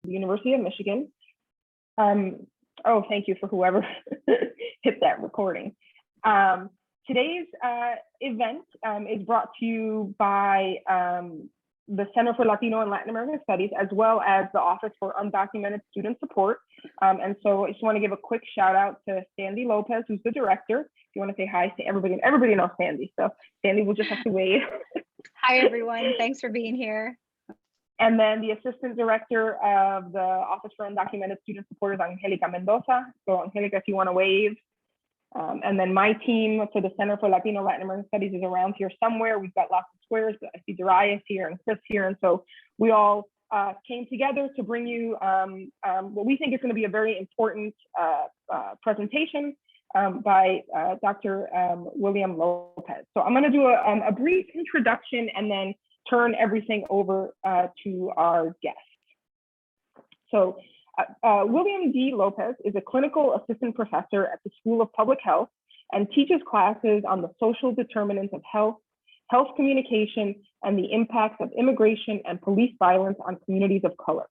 the University of Michigan. Oh, thank you for whoever hit that recording. Today's event is brought to you by the Center for Latino and Latin American Studies, as well as the Office for Undocumented Student Support. And so I just want to give a quick shout out to Sandy Lopez, who's the director. If you want to say hi to everybody, everybody knows Sandy, so Sandy will just have to wave. Hi, everyone. Thanks for being here. And then the Assistant Director of the Office for Undocumented Student Support is Angelica Mendoza. So Angelica, if you want to wave. And then my team for the Center for Latino Latin American Studies is around here somewhere. We've got lots of squares. I see Darius here and Chris here. And so we all came together to bring you what we think is going to be a very important presentation by Dr. William Lopez. So I'm going to do a brief introduction and then turn everything over to our guest. So William D. Lopez is a clinical assistant professor at the School of Public Health and teaches classes on the social determinants of health, health communication, and the impacts of immigration and police violence on communities of color.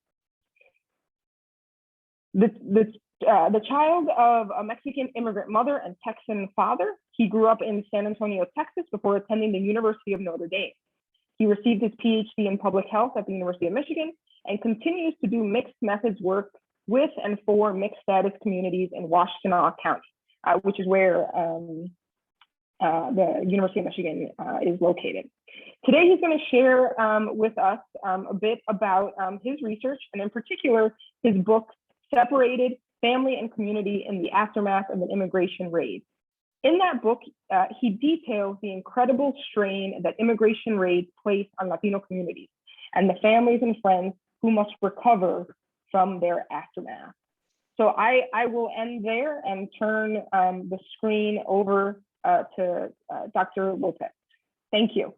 The child of a Mexican immigrant mother and Texan father, he grew up in San Antonio, Texas, before attending the University of Notre Dame. He received his PhD in public health at the University of Michigan and continues to do mixed methods work with and for mixed status communities in Washtenaw County, which is where the University of Michigan is located. Today, he's going to share with us a bit about his research, and in particular, his book, Separated: Family and Community in the Aftermath of an Immigration Raid. In that book, he details the incredible strain that immigration raids place on Latino communities and the families and friends who must recover from their aftermath. So I will end there and turn the screen over to Dr. Lopez. Thank you.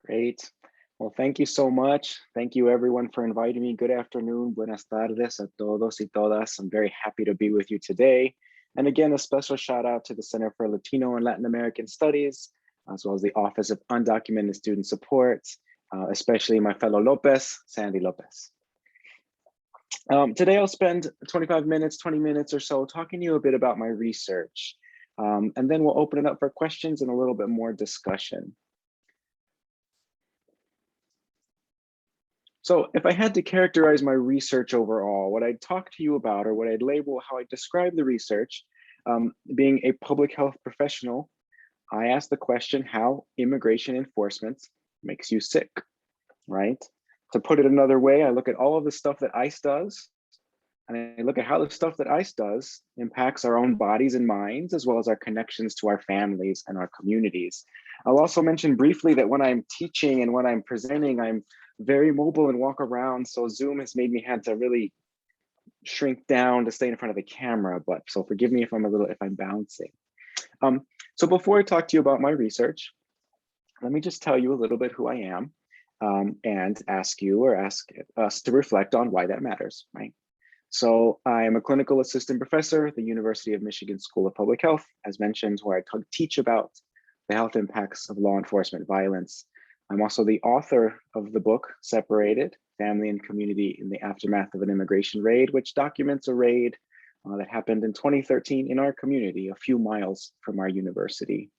Great. Well, thank you so much. Thank you everyone for inviting me. Good afternoon. Buenas tardes a todos y todas. I'm very happy to be with you today. And again, a special shout out to the Center for Latino and Latin American Studies, as well as the Office of Undocumented Student Support, especially my fellow Lopez, Sandy Lopez. Today I'll spend 25 minutes, 20 minutes or so talking to you a bit about my research. And then we'll open it up for questions and a little bit more discussion. So if I had to characterize my research overall, what I'd talk to you about, or what I'd label, how I describe the research, being a public health professional, I ask the question how immigration enforcement makes you sick, right? To put it another way, I look at all of the stuff that ICE does, and I look at how the stuff that ICE does impacts our own bodies and minds, as well as our connections to our families and our communities. I'll also mention briefly that when I'm teaching and when I'm presenting, I'm very mobile and walk around. So Zoom has made me have to really shrink down to stay in front of the camera, but so forgive me if I'm bouncing. So before I talk to you about my research, let me just tell you a little bit who I am and ask you or ask us to reflect on why that matters, right? So I am a clinical assistant professor at the University of Michigan School of Public Health, as mentioned, where I teach about the health impacts of law enforcement violence. I'm also the author of the book, Separated: Family and Community in the Aftermath of an Immigration Raid, which documents a raid that happened in 2013 in our community, a few miles from our university.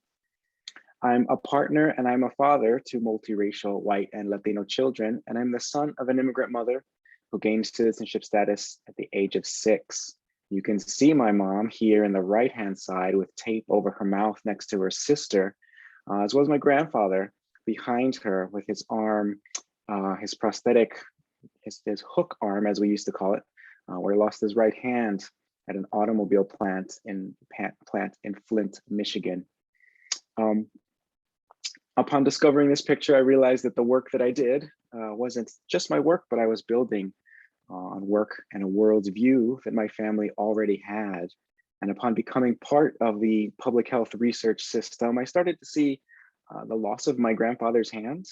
I'm a partner and I'm a father to multiracial white and Latino children, and I'm the son of an immigrant mother who gained citizenship status at the age of 6. You can see my mom here in the right-hand side with tape over her mouth next to her sister, as well as my grandfather behind her with his arm, his prosthetic, his hook arm, as we used to call it, where he lost his right hand at an automobile plant in Flint, Michigan. Upon discovering this picture, I realized that the work that I did wasn't just my work, but I was building on work and a worldview that my family already had. And upon becoming part of the public health research system, I started to see the loss of my grandfather's hand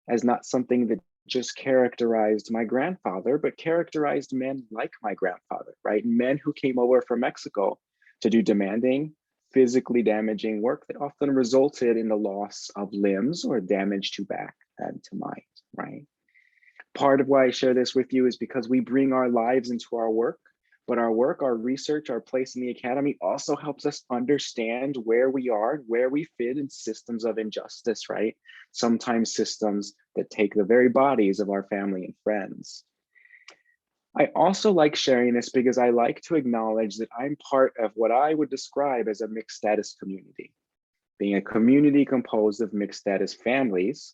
as not something that just characterized my grandfather, but characterized men like my grandfather, right? Men who came over from Mexico to do demanding, physically damaging work that often resulted in the loss of limbs or damage to back and to mind, right? Part of why I share this with you is because we bring our lives into our work, but our work, our research, our place in the academy also helps us understand where we are, where we fit in systems of injustice, right? Sometimes systems that take the very bodies of our family and friends. I also like sharing this because I like to acknowledge that I'm part of what I would describe as a mixed status community, being a community composed of mixed status families,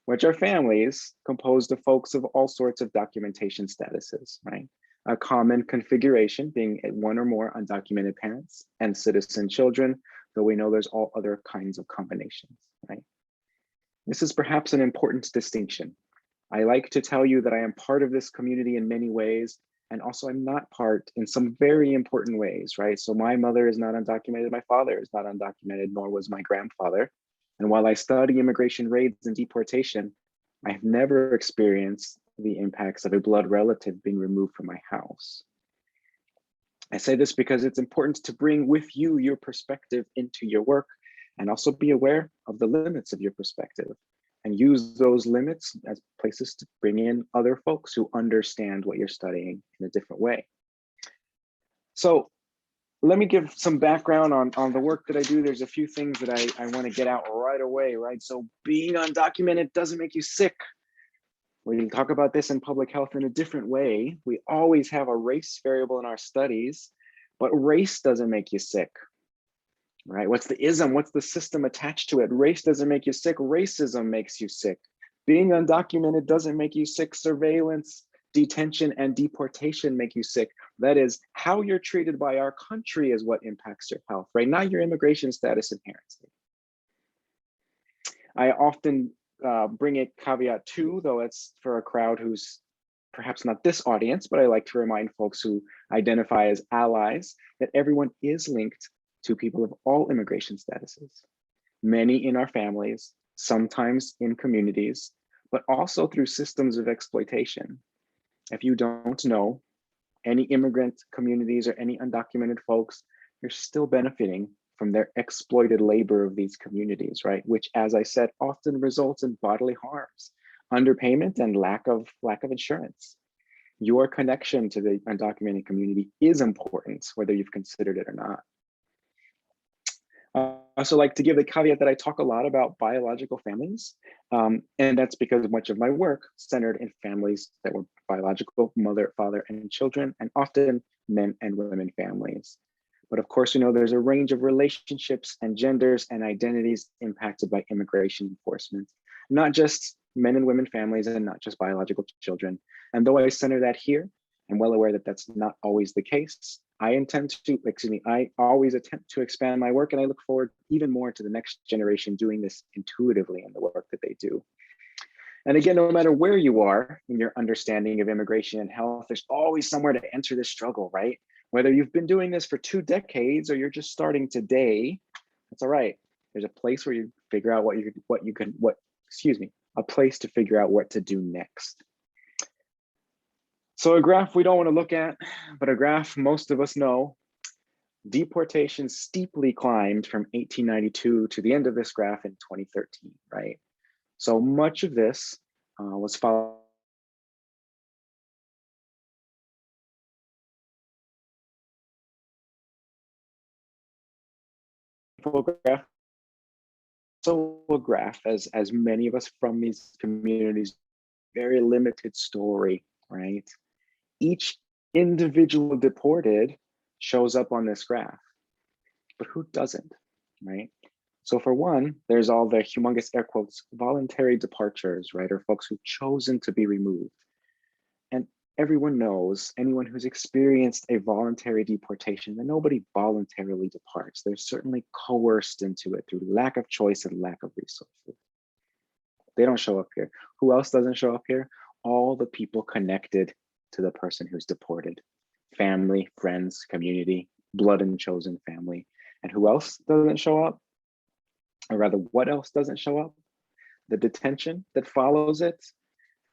which are families composed of folks of all sorts of documentation statuses, right? A common configuration being one or more undocumented parents and citizen children, though we know there's all other kinds of combinations, right? This is perhaps an important distinction. I like to tell you that I am part of this community in many ways, and also I'm not part in some very important ways, right? So my mother is not undocumented, my father is not undocumented, nor was my grandfather. And while I study immigration raids and deportation, I have never experienced the impacts of a blood relative being removed from my house. I say this because it's important to bring with you your perspective into your work and also be aware of the limits of your perspective and use those limits as places to bring in other folks who understand what you're studying in a different way. So let me give some background on the work that I do. There's a few things that I want to get out right away, right? So being undocumented doesn't make you sick. We can talk about this in public health in a different way. We always have a race variable in our studies, but race doesn't make you sick, right? What's the ism? What's the system attached to it? Race doesn't make you sick. Racism makes you sick. Being undocumented doesn't make you sick. Surveillance, detention, and deportation make you sick. That is, how you're treated by our country is what impacts your health, right? Not your immigration status inherently. I often bring a caveat too, though it's for a crowd who's perhaps not this audience, but I like to remind folks who identify as allies that everyone is linked to people of all immigration statuses. Many in our families, sometimes in communities, but also through systems of exploitation. If you don't know, any immigrant communities or any undocumented folks, you're still benefiting from their exploited labor of these communities, right? Which, as I said, often results in bodily harms, underpayment, and lack of insurance. Your connection to the undocumented community is important, whether you've considered it or not. I also like to give the caveat that I talk a lot about biological families, and that's because much of my work centered in families that were biological, mother, father, and children, and often men and women families. But of course, you know, there's a range of relationships and genders and identities impacted by immigration enforcement, not just men and women families and not just biological children. And though I center that here, I'm well aware that that's not always the case. I always attempt to expand my work, and I look forward even more to the next generation doing this intuitively in the work that they do. And again, no matter where you are in your understanding of immigration and health, there's always somewhere to enter this struggle, right? Whether you've been doing this for 2 decades or you're just starting today, that's all right. There's a place where you figure out a place to figure out what to do next. So a graph we don't want to look at, but a graph most of us know. Deportation steeply climbed from 1892 to the end of this graph in 2013, right? So much of this was followed graph. So a graph, as many of us from these communities, very limited story, right? Each individual deported shows up on this graph, but who doesn't, right? So for one, there's all the humongous air quotes, voluntary departures, right? Or folks who've chosen to be removed. And everyone knows, anyone who's experienced a voluntary deportation, that nobody voluntarily departs. They're certainly coerced into it through lack of choice and lack of resources. They don't show up here. Who else doesn't show up here? All the people connected to the person who's deported. Family, friends, community, blood and chosen family. And who else doesn't show up? Or rather, what else doesn't show up? The detention that follows it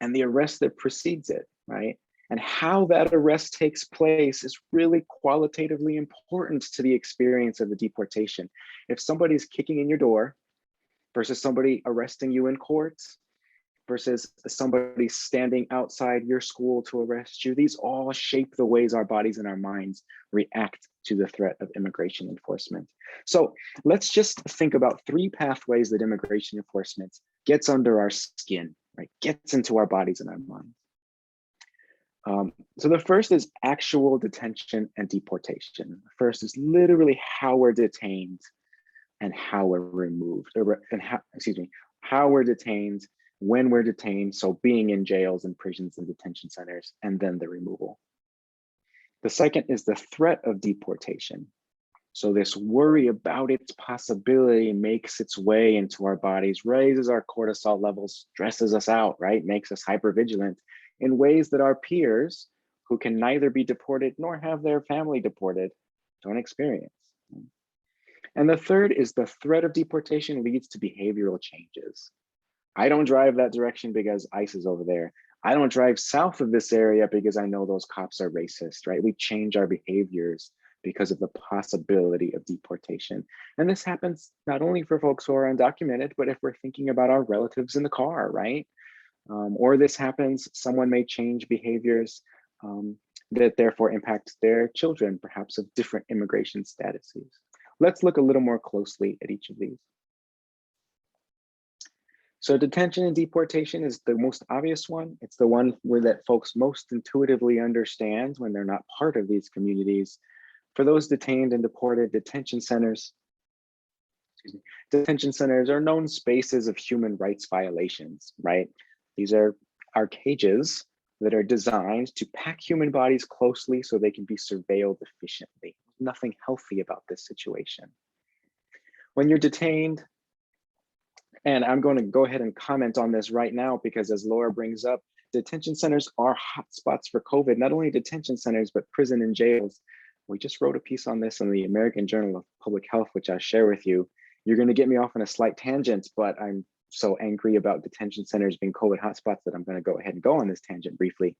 and the arrest that precedes it, right? And how that arrest takes place is really qualitatively important to the experience of the deportation. If somebody's kicking in your door versus somebody arresting you in court, versus somebody standing outside your school to arrest you. These all shape the ways our bodies and our minds react to the threat of immigration enforcement. So let's just think about 3 pathways that immigration enforcement gets under our skin, right? Gets into our bodies and our minds. So the first is actual detention and deportation. The first is literally how we're detained and how we're removed, how we're detained, when we're detained, so being in jails and prisons and detention centers, and then the removal. The second is the threat of deportation. So this worry about its possibility makes its way into our bodies, raises our cortisol levels, stresses us out, right? Makes us hypervigilant in ways that our peers, who can neither be deported nor have their family deported, don't experience. And the third is the threat of deportation leads to behavioral changes. I don't drive that direction because ICE is over there. I don't drive south of this area because I know those cops are racist, right? We change our behaviors because of the possibility of deportation. And this happens not only for folks who are undocumented, but if we're thinking about our relatives in the car, right? Or this happens, someone may change behaviors that therefore impact their children, perhaps of different immigration statuses. Let's look a little more closely at each of these. So detention and deportation is the most obvious one. It's the one that folks most intuitively understand when they're not part of these communities. For those detained and deported, detention centers are known spaces of human rights violations, right? These are our cages that are designed to pack human bodies closely so they can be surveilled efficiently. Nothing healthy about this situation. When you're detained, and I'm going to go ahead and comment on this right now because as Laura brings up, detention centers are hotspots for COVID, not only detention centers, but prison and jails. We just wrote a piece on this in the American Journal of Public Health, which I'll share with you. You're going to get me off on a slight tangent, but I'm so angry about detention centers being COVID hotspots that I'm going to go ahead and go on this tangent briefly.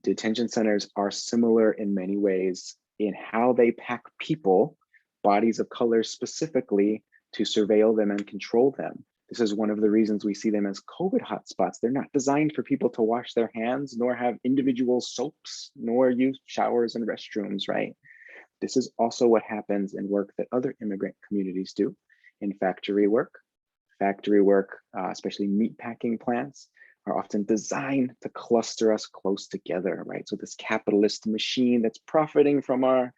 Detention centers are similar in many ways in how they pack people, bodies of color specifically, to surveil them and control them. This is one of the reasons we see them as COVID hotspots. They're not designed for people to wash their hands, nor have individual soaps, nor use showers and restrooms, right? This is also what happens in work that other immigrant communities do in factory work. Factory work, especially meatpacking plants, are often designed to cluster us close together, right? So this capitalist machine that's profiting from our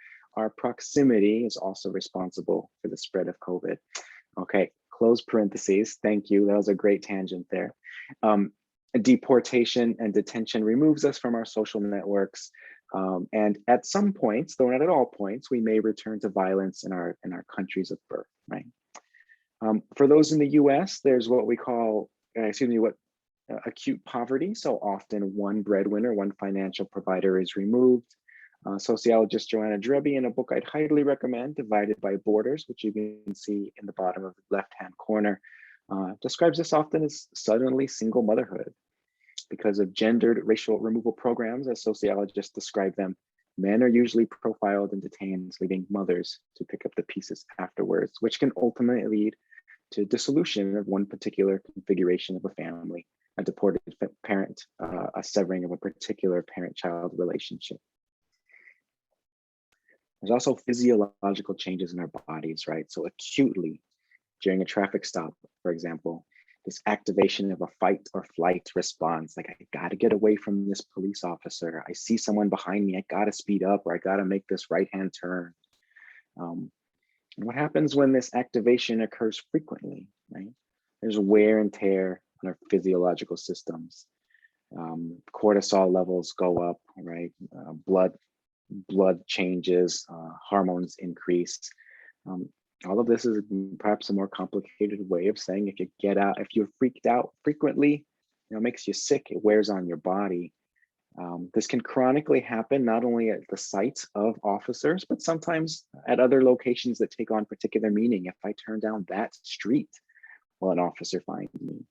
proximity is also responsible for the spread of COVID. Okay, close parentheses, thank you. That was a great tangent there. Deportation and detention removes us from our social networks. And at some points, though not at all points, we may return to violence in our countries of birth, right? For those in the US, there's what we call, acute poverty. So often one breadwinner, one financial provider is removed. Sociologist Joanna Drebby, in a book I'd highly recommend, Divided by Borders, which you can see in the bottom of the left-hand corner, describes this often as suddenly single motherhood. Because of gendered racial removal programs, as sociologists describe them, men are usually profiled and detained, leaving mothers to pick up the pieces afterwards, which can ultimately lead to dissolution of one particular configuration of a family, a deported parent, a severing of a particular parent-child relationship. There's also physiological changes in our bodies, right? So acutely, during a traffic stop, for example, this activation of a fight or flight response, like I gotta get away from this police officer. I see someone behind me, I gotta speed up, or I gotta make this right-hand turn. And what happens when this activation occurs frequently, right? There's wear and tear on our physiological systems. Cortisol levels go up, right? Blood changes, hormones increase. All of this is perhaps a more complicated way of saying if you're freaked out frequently, it makes you sick, it wears on your body. This can chronically happen not only at the site of officers, but sometimes at other locations that take on particular meaning. If I turn down that street, will an officer find me?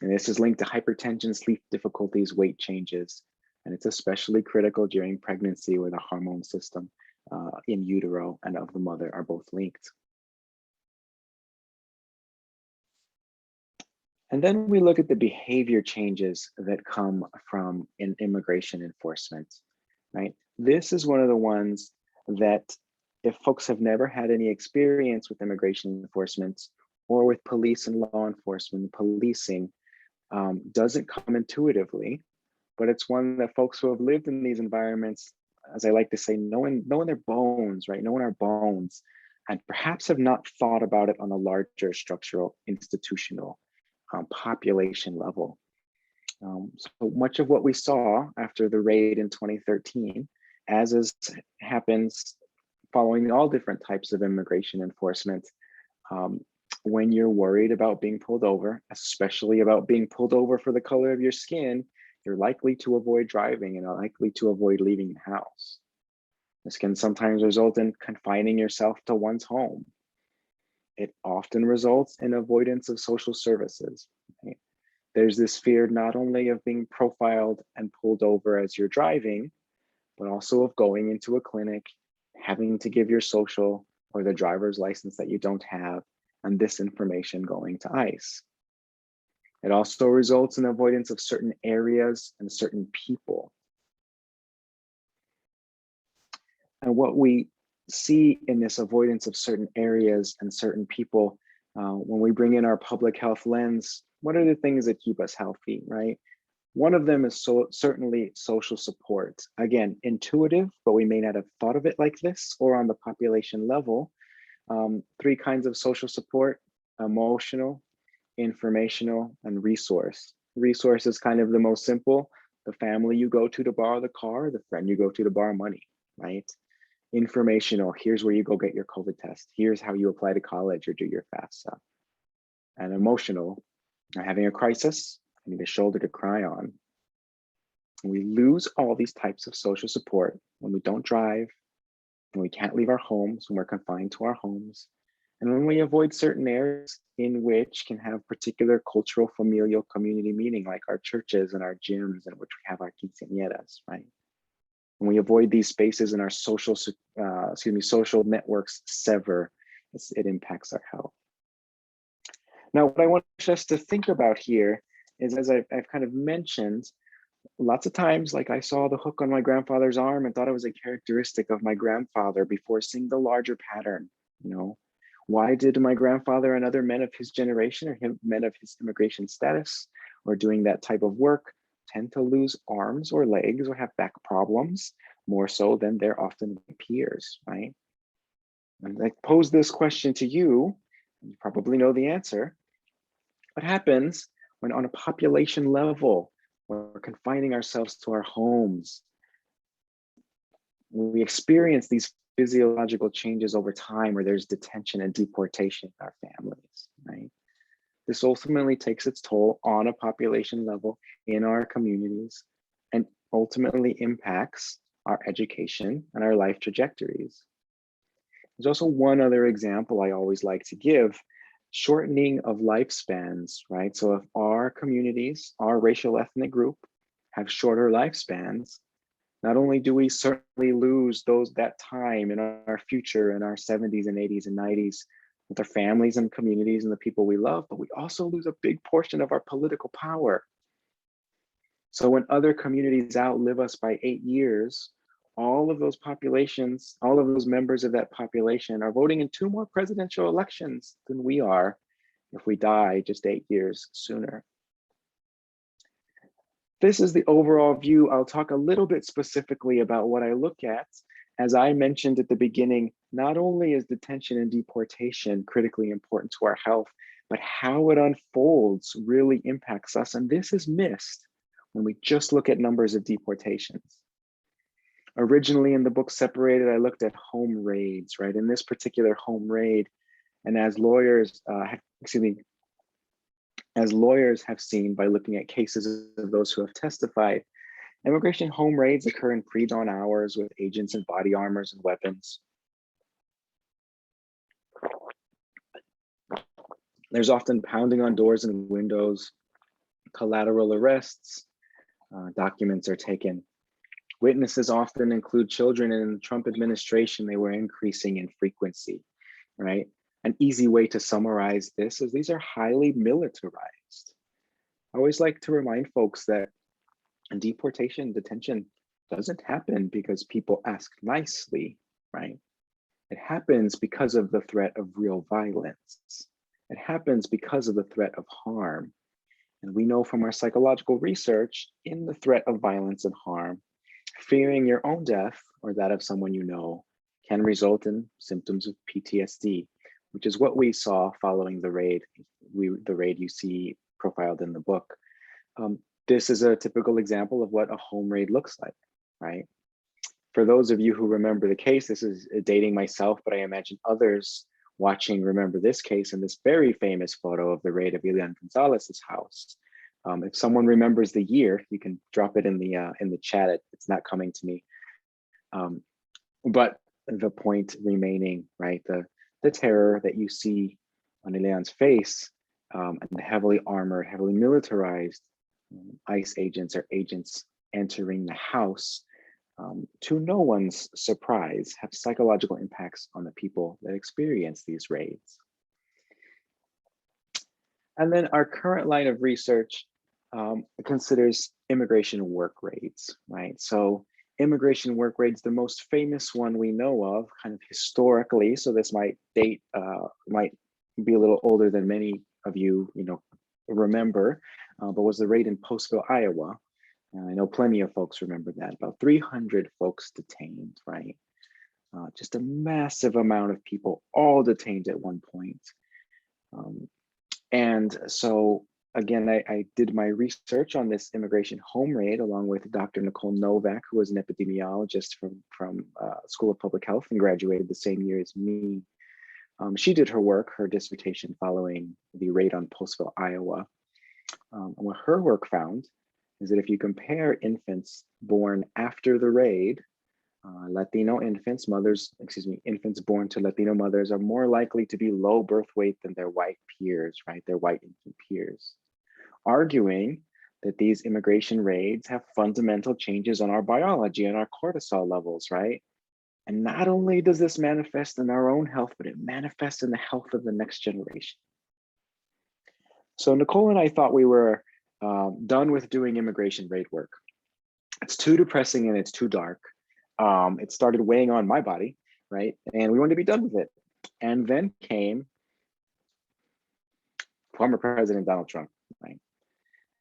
And this is linked to hypertension, sleep difficulties, weight changes. And it's especially critical during pregnancy where the hormone system in utero and of the mother are both linked. And then we look at the behavior changes that come from immigration enforcement, right? This is one of the ones that if folks have never had any experience with immigration enforcement or with police and law enforcement, policing doesn't come intuitively, but it's one that folks who have lived in these environments, as I like to say, knowing their bones, right? Knowing our bones, and perhaps have not thought about it on a larger structural, institutional, population level. So much of what we saw after the raid in 2013, happens following all different types of immigration enforcement, when you're worried about being pulled over, especially about being pulled over for the color of your skin, you're likely to avoid driving and are likely to avoid leaving the house. This can sometimes result in confining yourself to one's home. It often results in avoidance of social services. Right? There's this fear not only of being profiled and pulled over as you're driving, but also of going into a clinic, having to give your social or the driver's license that you don't have, and this information going to ICE. It also results in avoidance of certain areas and certain people. And what we see in this avoidance of certain areas and certain people, when we bring in our public health lens, what are the things that keep us healthy, right? One of them is certainly social support. Again, intuitive, but we may not have thought of it like this or on the population level. 3 kinds of social support: emotional, informational, and resource. Resource is kind of the most simple. The family you go to borrow the car, the friend you go to borrow money, right? Informational, here's where you go get your COVID test. Here's how you apply to college or do your FAFSA. And emotional, I'm having a crisis, I need a shoulder to cry on. We lose all these types of social support when we don't drive, when we can't leave our homes, when we're confined to our homes, and when we avoid certain areas in which can have particular cultural, familial, community meaning, like our churches and our gyms in which we have our quinceañeras, right? When we avoid these spaces and our social networks sever, it impacts our health. Now, what I want us to think about here is, as I've kind of mentioned, lots of times, like I saw the hook on my grandfather's arm and thought it was a characteristic of my grandfather before seeing the larger pattern, you know? Why did my grandfather and other men of his generation or men of his immigration status or doing that type of work tend to lose arms or legs or have back problems more so than their often peers, right? And I pose this question to you, and you probably know the answer. What happens when on a population level, we're confining ourselves to our homes? When we experience these physiological changes over time where there's detention and deportation in our families, right? This ultimately takes its toll on a population level in our communities and ultimately impacts our education and our life trajectories. There's also one other example I always like to give: shortening of lifespans, right? So if our communities, our racial ethnic group have shorter lifespans, not only do we certainly lose that time in our future, in our 70s and 80s and 90s with our families and communities and the people we love, but we also lose a big portion of our political power. So when other communities outlive us by 8 years, all of those populations, all of those members of that population are voting in 2 more presidential elections than we are if we die just 8 years sooner. This is the overall view. I'll talk a little bit specifically about what I look at. As I mentioned at the beginning, not only is detention and deportation critically important to our health, but how it unfolds really impacts us. And this is missed when we just look at numbers of deportations. Originally in the book Separated, I looked at home raids, right? In this particular home raid, and as lawyers have seen by looking at cases of those who have testified, immigration home raids occur in pre-dawn hours with agents in body armors and weapons. There's often pounding on doors and windows, collateral arrests, documents are taken. Witnesses often include children, and in the Trump administration, they were increasing in frequency, right? An easy way to summarize this is these are highly militarized, I always like to remind folks that deportation, detention doesn't happen because people ask nicely, right? It happens because of the threat of real violence. It happens because of the threat of harm. And we know from our psychological research, in the threat of violence and harm, fearing your own death or that of someone you know can result in symptoms of PTSD, which is what we saw following the raid, the raid you see profiled in the book. This is a typical example of what a home raid looks like, right? For those of you who remember the case, this is dating myself, but I imagine others watching remember this case and this very famous photo of the raid of Elian Gonzalez's house. If someone remembers the year, you can drop it in the chat. It's not coming to me. But the point remaining, right? The terror that you see on Elian's face, and the heavily armored, heavily militarized ICE agents or agents entering the house, to no one's surprise, have psychological impacts on the people that experience these raids. And then our current line of research considers immigration work raids, right? So immigration work raids, the most famous one we know of, kind of historically, so this might date, might be a little older than many of you, remember, but was the raid in Postville, Iowa. I know plenty of folks remember that, about 300 folks detained, right? Just a massive amount of people all detained at one point. And so again, I did my research on this immigration home raid along with Dr. Nicole Novak, who was an epidemiologist from School of Public Health and graduated the same year as me. She did her work, her dissertation following the raid on Postville, Iowa. And what her work found is that if you compare infants born after the raid, Latino infants, infants born to Latino mothers are more likely to be low birth weight than their white peers, right? Their white infant peers, arguing that these immigration raids have fundamental changes on our biology and our cortisol levels, right? And not only does this manifest in our own health, but it manifests in the health of the next generation. So Nicole and I thought we were done with doing immigration raid work. It's too depressing and it's too dark. It started weighing on my body, right? And we wanted to be done with it. And then came former President Donald Trump, right?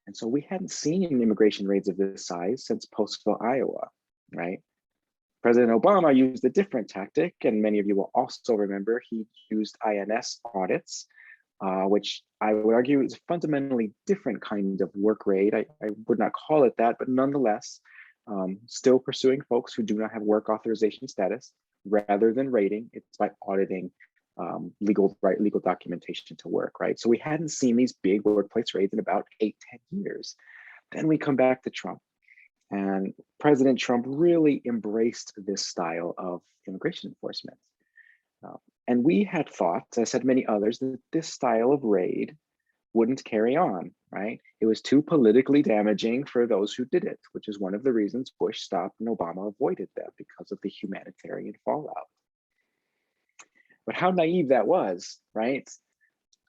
And so we hadn't seen immigration raids of this size since Postville, Iowa, right? President Obama used a different tactic, and many of you will also remember he used INS audits, which I would argue is a fundamentally different kind of work raid. I would not call it that, but nonetheless, still pursuing folks who do not have work authorization status. Rather than raiding, it's by auditing legal documentation to work, right? So we hadn't seen these big workplace raids in about 8-10 years. Then we come back to Trump, and President Trump really embraced this style of immigration enforcement. And we had thought, as had many others, that this style of raid wouldn't carry on, right? It was too politically damaging for those who did it, which is one of the reasons Bush stopped and Obama avoided them, because of the humanitarian fallout. But how naive that was, right?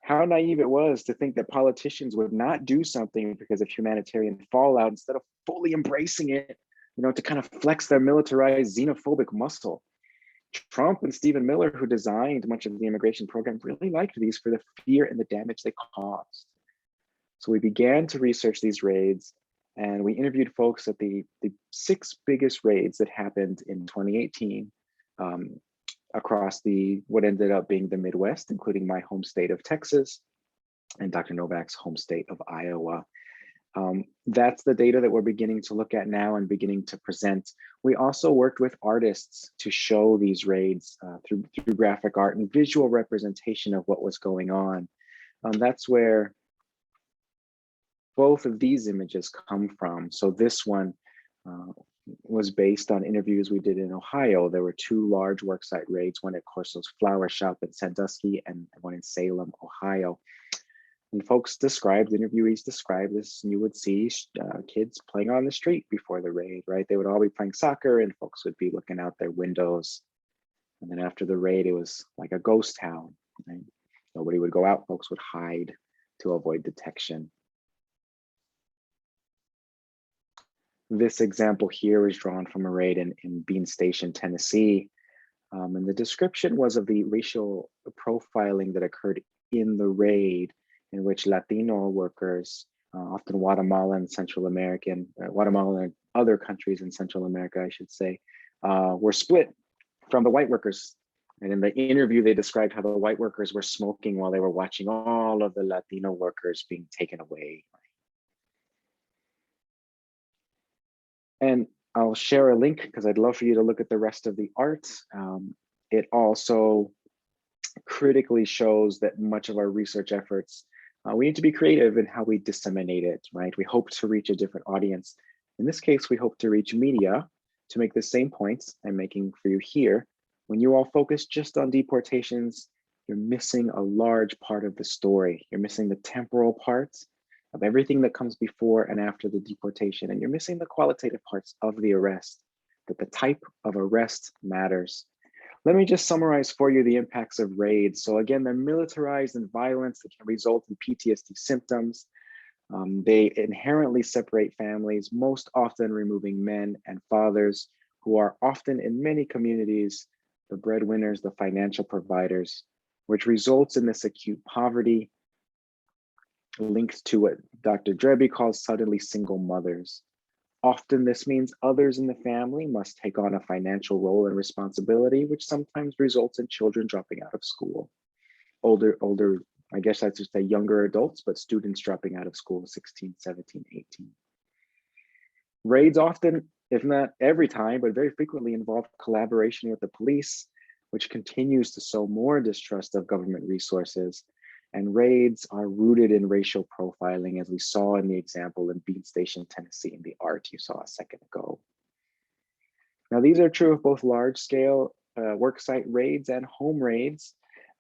How naive it was to think that politicians would not do something because of humanitarian fallout instead of fully embracing it, to kind of flex their militarized xenophobic muscle. Trump and Stephen Miller, who designed much of the immigration program, really liked these for the fear and the damage they caused. So we began to research these raids, and we interviewed folks at the 6 biggest raids that happened in 2018 across what ended up being the Midwest, including my home state of Texas and Dr. Novak's home state of Iowa. That's the data that we're beginning to look at now and beginning to present. We also worked with artists to show these raids through graphic art and visual representation of what was going on. That's where both of these images come from. So this one was based on interviews we did in Ohio. There were 2 large worksite raids, one at Corso's Flower Shop in Sandusky and one in Salem, Ohio. And interviewees described this, and you would see kids playing on the street before the raid, right? They would all be playing soccer and folks would be looking out their windows. And then after the raid, it was like a ghost town, right? Nobody would go out, folks would hide to avoid detection. This example here is drawn from a raid in Bean Station, Tennessee. And the description was of the racial profiling that occurred in the raid, in which Latino workers, often Guatemalan, Central American, Guatemala and other countries in Central America, I should say, were split from the white workers. And in the interview, they described how the white workers were smoking while they were watching all of the Latino workers being taken away. And I'll share a link because I'd love for you to look at the rest of the art. It also critically shows that much of our research efforts, we need to be creative in how we disseminate it, right? We hope to reach a different audience. In this case, we hope to reach media to make the same points I'm making for you here. When you all focus just on deportations, you're missing a large part of the story. You're missing the temporal parts of everything that comes before and after the deportation, and you're missing the qualitative parts of the arrest, that the type of arrest matters. Let me just summarize for you the impacts of raids. So again, they're militarized and violence that can result in PTSD symptoms. They inherently separate families, most often removing men and fathers who are often in many communities, the breadwinners, the financial providers, which results in this acute poverty linked to what Dr. Dreby calls suddenly single mothers. Often this means others in the family must take on a financial role and responsibility, which sometimes results in children dropping out of school. Older, I guess that's just say younger adults, but students dropping out of school, 16, 17, 18. Raids often, if not every time, but very frequently involve collaboration with the police, which continues to sow more distrust of government resources. And raids are rooted in racial profiling, as we saw in the example in Bean Station, Tennessee, in the art you saw a second ago. Now, these are true of both large-scale worksite raids and home raids.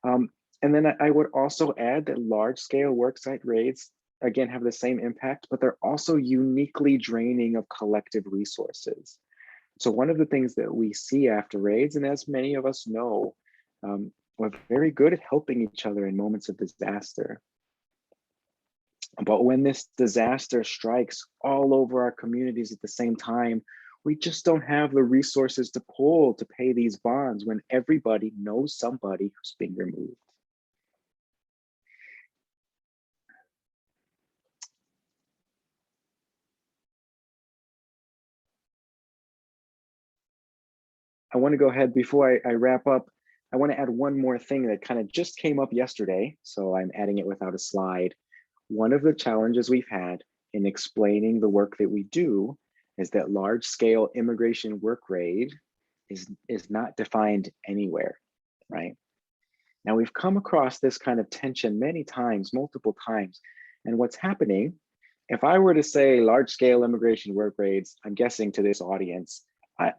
And then I would also add that large-scale worksite raids, again, have the same impact, but they're also uniquely draining of collective resources. So one of the things that we see after raids, and as many of us know, we're very good at helping each other in moments of disaster. But when this disaster strikes all over our communities at the same time, we just don't have the resources to pull to pay these bonds when everybody knows somebody who's being removed. I want to go ahead before I wrap up. I want to add one more thing that kind of just came up yesterday, so I'm adding it without a slide. One of the challenges we've had in explaining the work that we do is that large-scale immigration work raid is not defined anywhere, right? Now, we've come across this kind of tension many times, multiple times, and what's happening, if I were to say large-scale immigration work raids, I'm guessing to this audience,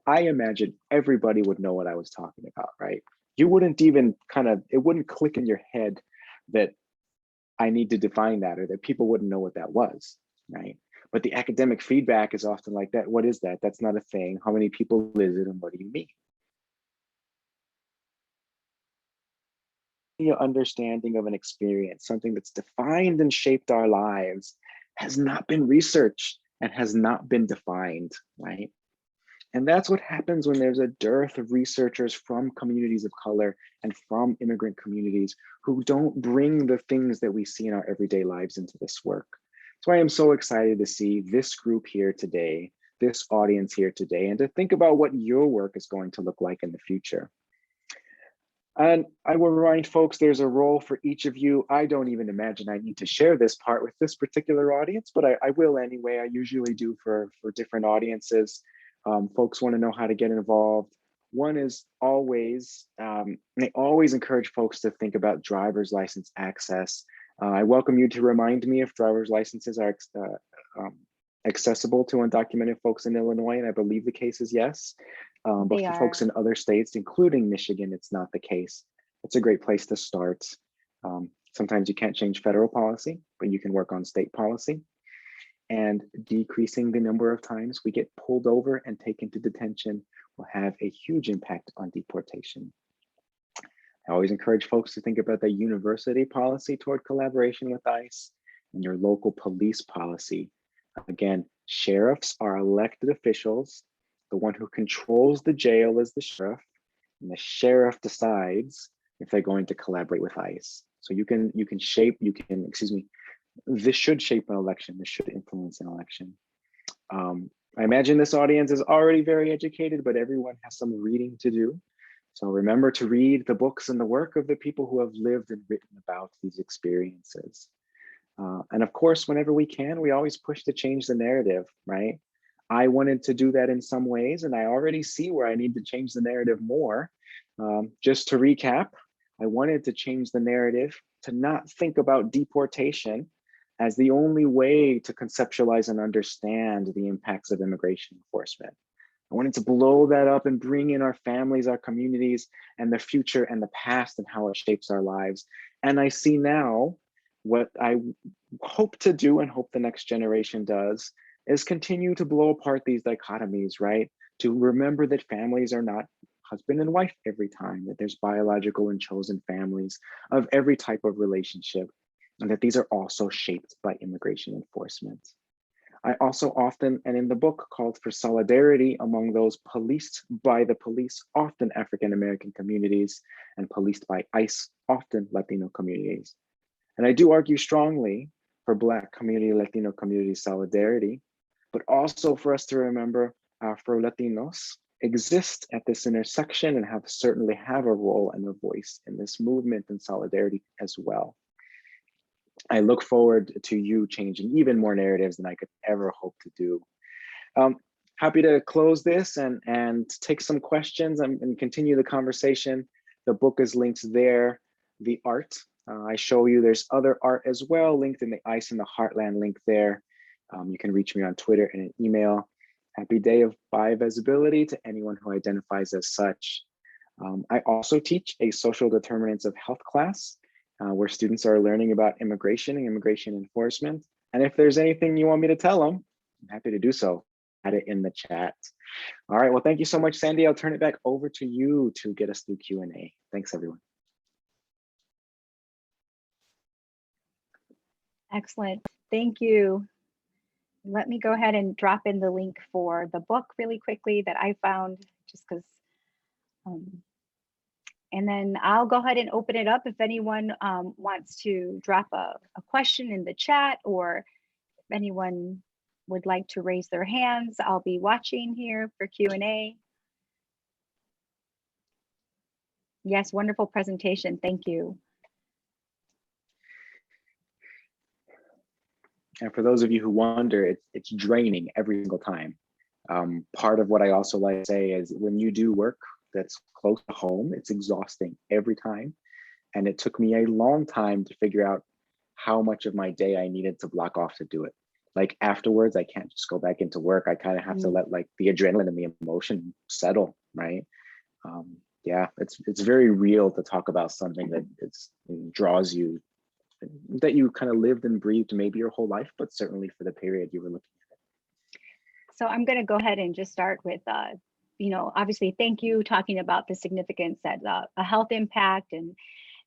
I imagine everybody would know what I was talking about, right? You wouldn't even it wouldn't click in your head that I need to define that or that people wouldn't know what that was, right? But the academic feedback is often like that. What is that? That's not a thing. How many people is it and what do you mean? Your understanding of an experience, something that's defined and shaped our lives, has not been researched and has not been defined, right? And that's what happens when there's a dearth of researchers from communities of color and from immigrant communities who don't bring the things that we see in our everyday lives into this work. That's why I'm so excited to see this group here today, this audience here today, and to think about what your work is going to look like in the future. And I will remind folks, there's a role for each of you. I don't even imagine I need to share this part with this particular audience, but I will anyway. I usually do for different audiences. Folks want to know how to get involved. One is always, they always encourage folks to think about driver's license access. I welcome you to remind me if driver's licenses are accessible to undocumented folks in Illinois, and I believe the case is yes. But for folks in other states, including Michigan, it's not the case. It's a great place to start. Sometimes you can't change federal policy, but you can work on state policy. And decreasing the number of times we get pulled over and taken to detention will have a huge impact on deportation. I always encourage folks to think about the university policy toward collaboration with ICE and your local police policy. Again, Sheriffs are elected officials. The one who controls the jail is the sheriff, and the sheriff decides if they're going to collaborate with ICE. So this should shape an election. This should influence an election. I imagine this audience is already very educated, but everyone has some reading to do. So remember to read the books and the work of the people who have lived and written about these experiences. And of course, whenever we can, we always push to change the narrative, right? I wanted to do that in some ways, and I already see where I need to change the narrative more. Just to recap, I wanted to change the narrative to not think about deportation as the only way to conceptualize and understand the impacts of immigration enforcement. I wanted to blow that up and bring in our families, our communities, and the future and the past and how it shapes our lives. And I see now what I hope to do and hope the next generation does is continue to blow apart these dichotomies, right? To remember that families are not husband and wife every time, that there's biological and chosen families of every type of relationship, and that these are also shaped by immigration enforcement. I also often, and in the book, called for solidarity among those policed by the police, often African-American communities, and policed by ICE, often Latino communities. And I do argue strongly for Black community, Latino community solidarity, but also for us to remember Afro-Latinos exist at this intersection and certainly have a role and a voice in this movement and solidarity as well. I look forward to you changing even more narratives than I could ever hope to do. Happy to close this and take some questions and continue the conversation. The book is linked there. The art, I show you there's other art as well, linked in the ICE in the Heartland link there. You can reach me on Twitter and an email. Happy day of bi-visibility to anyone who identifies as such. I also teach a social determinants of health class where students are learning about immigration and immigration enforcement. And if there's anything you want me to tell them, I'm happy to do so. Add it in the chat. All right, well, thank you so much, Sandy. I'll turn it back over to you to get us through Q&A. Thanks, everyone. Excellent. Thank you. Let me go ahead and drop in the link for the book really quickly that I found, just because, and then I'll go ahead and open it up if anyone wants to drop a question in the chat, or if anyone would like to raise their hands. I'll be watching here for Q&A. Yes, wonderful presentation. Thank you. And for those of you who wonder, it's draining every single time. Part of what I also like to say is when you do work that's close to home, it's exhausting every time. And it took me a long time to figure out how much of my day I needed to block off to do it. Like afterwards, I can't just go back into work. I kind of have to let like the adrenaline and the emotion settle, right? Yeah, it's very real to talk about something that draws you, that you kind of lived and breathed maybe your whole life, but certainly for the period you were looking at it. So I'm going to go ahead and just start with, obviously, thank you talking about the significance that a health impact. And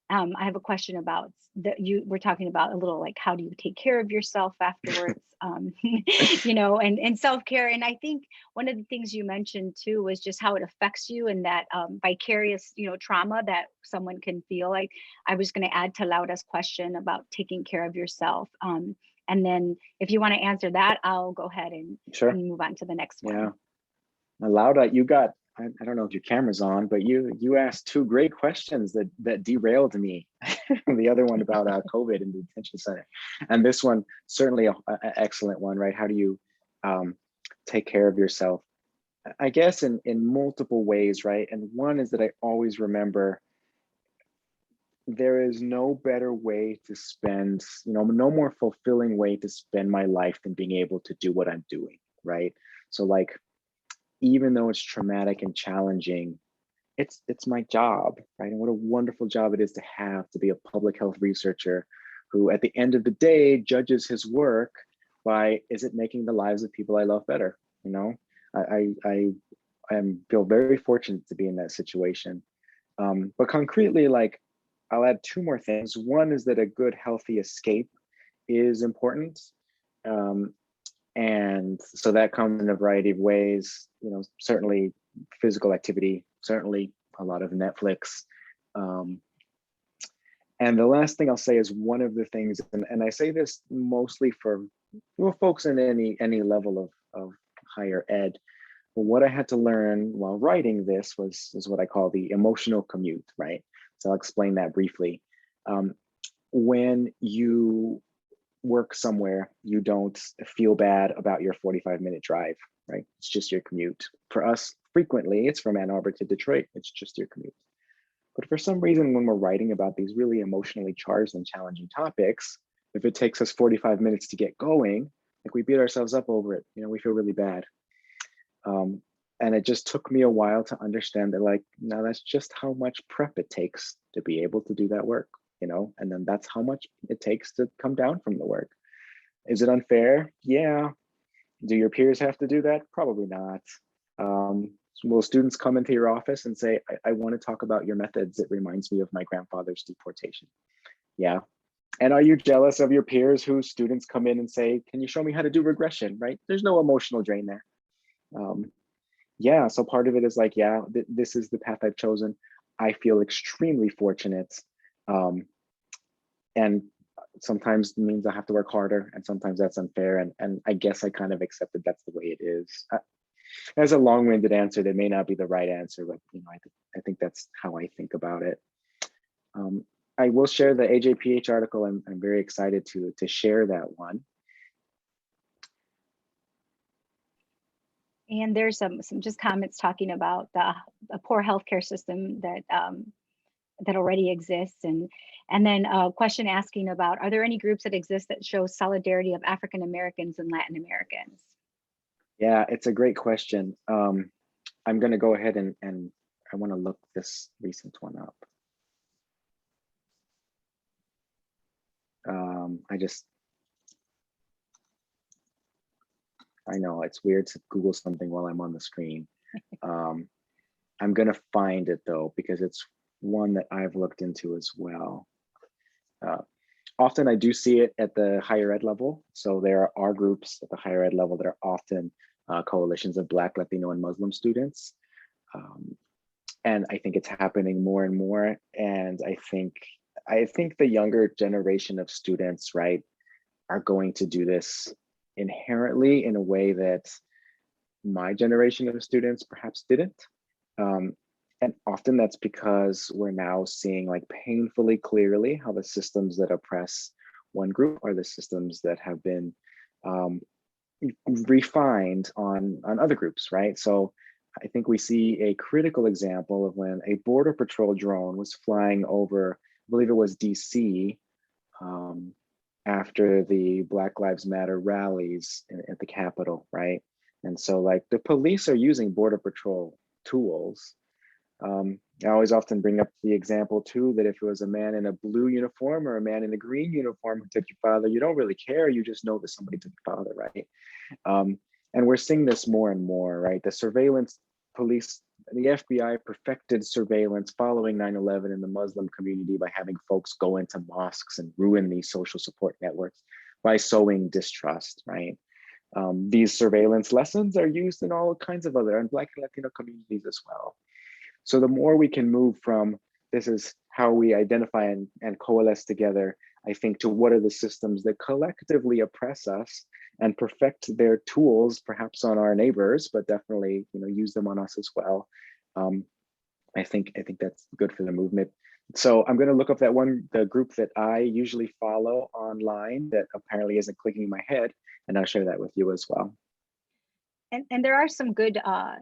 I have a question about you were talking about a little like, how do you take care of yourself afterwards, and self-care. And I think one of the things you mentioned too was just how it affects you, and that vicarious, trauma that someone can feel. Like I was going to add to Laura's question about taking care of yourself. And then if you want to answer that, I'll go ahead and move on to the next one. Yeah. Laura, you got, I don't know if your camera's on, but you asked two great questions that derailed me. The other one about COVID and the detention center. And this one, certainly an excellent one, right? How do you take care of yourself? I guess in multiple ways, right? And one is that I always remember there is no better way to spend, no more fulfilling way to spend my life than being able to do what I'm doing, right? So like, even though it's traumatic and challenging, it's my job, right? And what a wonderful job it is to have, to be a public health researcher who at the end of the day judges his work by, is it making the lives of people I love better? I feel very fortunate to be in that situation. But concretely, like, I'll add two more things. One is that a good, healthy escape is important. And so that comes in a variety of ways, certainly physical activity, certainly a lot of Netflix. And the last thing I'll say is one of the things, and I say this mostly for folks in any level of higher ed, but what I had to learn while writing this is what I call the emotional commute, right? So I'll explain that briefly. When you work somewhere, you don't feel bad about your 45-minute drive, right? It's just your commute. For us, frequently, it's from Ann Arbor to Detroit. It's just your commute. But for some reason, when we're writing about these really emotionally charged and challenging topics, if it takes us 45 minutes to get going, like we beat ourselves up over it, we feel really bad. And it just took me a while to understand that, like, no, that's just how much prep it takes to be able to do that work, and then that's how much it takes to come down from the work. Is it unfair? Yeah. Do your peers have to do that? Probably not. Will students come into your office and say, I want to talk about your methods. It reminds me of my grandfather's deportation. Yeah. And are you jealous of your peers whose students come in and say, can you show me how to do regression, right? There's no emotional drain there. Yeah, so part of it is like, yeah, this is the path I've chosen. I feel extremely fortunate. And sometimes it means I have to work harder, and sometimes that's unfair. And I guess I kind of accepted that's the way it is. As a long-winded answer, that may not be the right answer, but I think that's how I think about it. I will share the AJPH article. I'm very excited to share that one. And there's some just comments talking about a poor healthcare system that that already exists, and then a question asking about, are there any groups that exist that show solidarity of African Americans and Latin Americans? Yeah, it's a great question. I'm going to go ahead and I want to look this recent one up. I know it's weird to Google something while I'm on the screen. I'm going to find it though, because it's one that I've looked into as well. Often I do see it at the higher ed level. So there are groups at the higher ed level that are often coalitions of Black, Latino, and Muslim students. And I think it's happening more and more. And I think the younger generation of students, right, are going to do this inherently in a way that my generation of students perhaps didn't. And often that's because we're now seeing, like, painfully clearly how the systems that oppress one group are the systems that have been refined on other groups, right? So I think we see a critical example of when a Border Patrol drone was flying over, I believe it was DC, after the Black Lives Matter rallies at the Capitol, right? And so, like, the police are using Border Patrol tools. I always often bring up the example too, that if it was a man in a blue uniform or a man in a green uniform who took your father, you don't really care, you just know that somebody took your father, right? And we're seeing this more and more, right? The surveillance police, the FBI perfected surveillance following 9/11 in the Muslim community by having folks go into mosques and ruin these social support networks by sowing distrust, right? These surveillance lessons are used in all kinds of other, and Black and Latino communities as well. So the more we can move from this is how we identify and coalesce together, I think, to what are the systems that collectively oppress us and perfect their tools, perhaps on our neighbors, but definitely, use them on us as well. I think that's good for the movement. So I'm going to look up the group that I usually follow online that apparently isn't clicking in my head, and I'll share that with you as well. And there are some good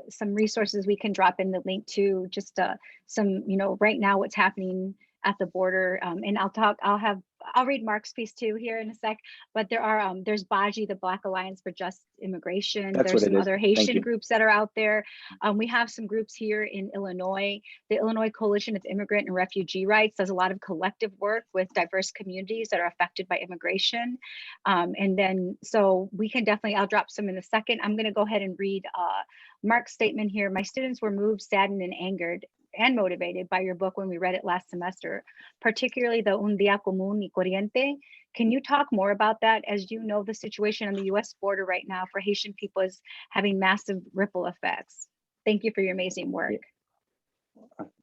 some resources we can drop in the link to, just some, right now what's happening at the border. And I'll read Mark's piece too here in a sec, but there's Baji, the Black Alliance for Just Immigration. There's some other Haitian groups that are out there. We have some groups here in Illinois. The Illinois Coalition of Immigrant and Refugee Rights does a lot of collective work with diverse communities that are affected by immigration. And then, so we can definitely, I'll drop some in a second. I'm gonna go ahead and read Mark's statement here. My students were moved, saddened, and angered and motivated by your book when we read it last semester, particularly the Un Día Común y Corriente, Can you talk more about that? As you know, the situation on the US border right now for Haitian people is having massive ripple effects. Thank you for your amazing work.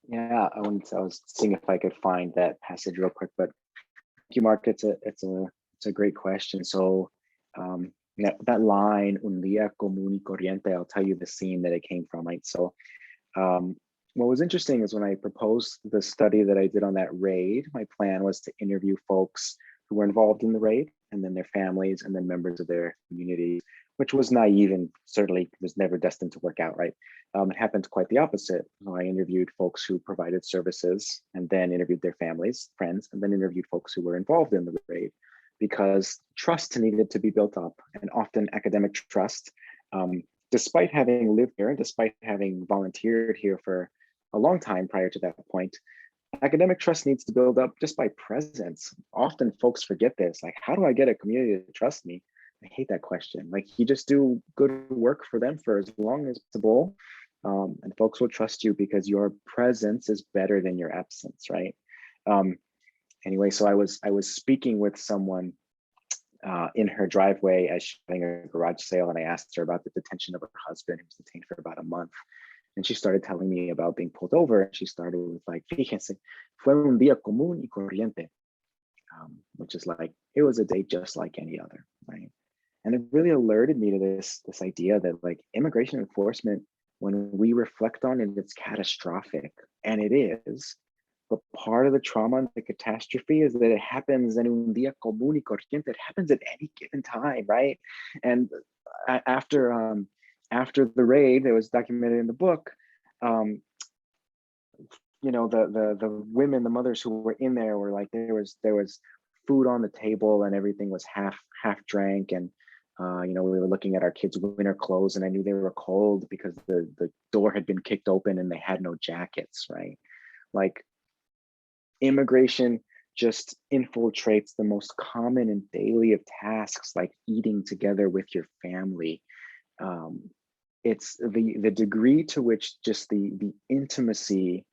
Yeah, I was seeing if I could find that passage real quick, but thank you, Mark. It's a great question. So that line, un día común y corriente, I'll tell you the scene that it came from, right? So what was interesting is when I proposed the study that I did on that raid, my plan was to interview folks who were involved in the raid, and then their families, and then members of their communities, which was naive and certainly was never destined to work out, right? It happened quite the opposite. I interviewed folks who provided services, and then interviewed their families, friends, and then interviewed folks who were involved in the raid, because trust needed to be built up, and often academic trust, despite having lived here and despite having volunteered here for a long time prior to that point, academic trust needs to build up just by presence. Often folks forget this, like, how do I get a community to trust me? I hate that question. Like, you just do good work for them for as long as possible, and folks will trust you because your presence is better than your absence, right? Anyway, so I was speaking with someone in her driveway as she was having a garage sale, and I asked her about the detention of her husband, who was detained for about a month. And she started telling me about being pulled over. And she started with like, fíjense, fue un día común y corriente, which is like, it was a day just like any other, right? And it really alerted me to this idea that like immigration enforcement, when we reflect on it, it's catastrophic, and it is. But part of the trauma and the catastrophe is that it happens en un día común y corriente. It happens at any given time, right? And after the raid that was documented in the book, you know, the women, the mothers who were in there were like, there was food on the table and everything was half drank, and you know, we were looking at our kids' winter clothes, and I knew they were cold because the door had been kicked open and they had no jackets, right? Like, immigration just infiltrates the most common and daily of tasks, like eating together with your family. It's the degree to which just the intimacy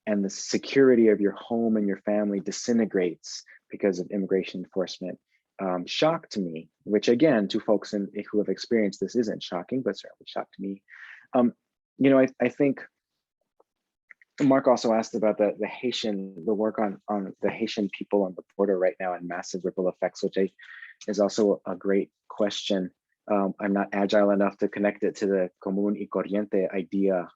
and the security of your home and your family disintegrates because of immigration enforcement shocked me, which again, to folks who have experienced this isn't shocking, but certainly shocked me. You know, I think Mark also asked about the work on the Haitian people on the border right now and massive ripple effects, which is also a great question. I'm not agile enough to connect it to the común y corriente idea